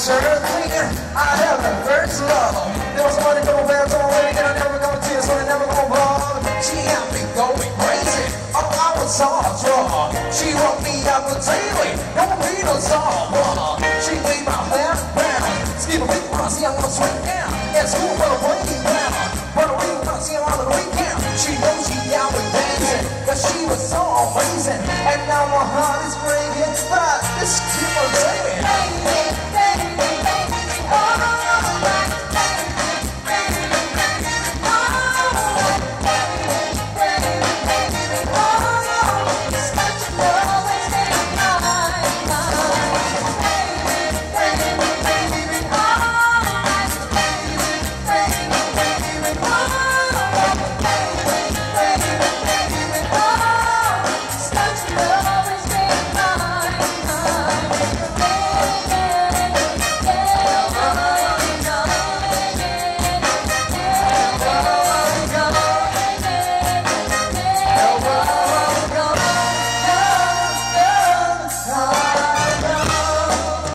Certainly, I have the first love. There was money go bad, so I never gonna tears, so I never gonna bother. She had me going crazy. Oh, I was all trouble. She woke me up with daily. Don't need no someone. She made my hair brown. Skip a big see I'm gonna swing down. At school, but I'm waiting down. But I'm reading, but I see her on the weekend. She knows she out with dancing, but she was so amazing. And now my heart is free.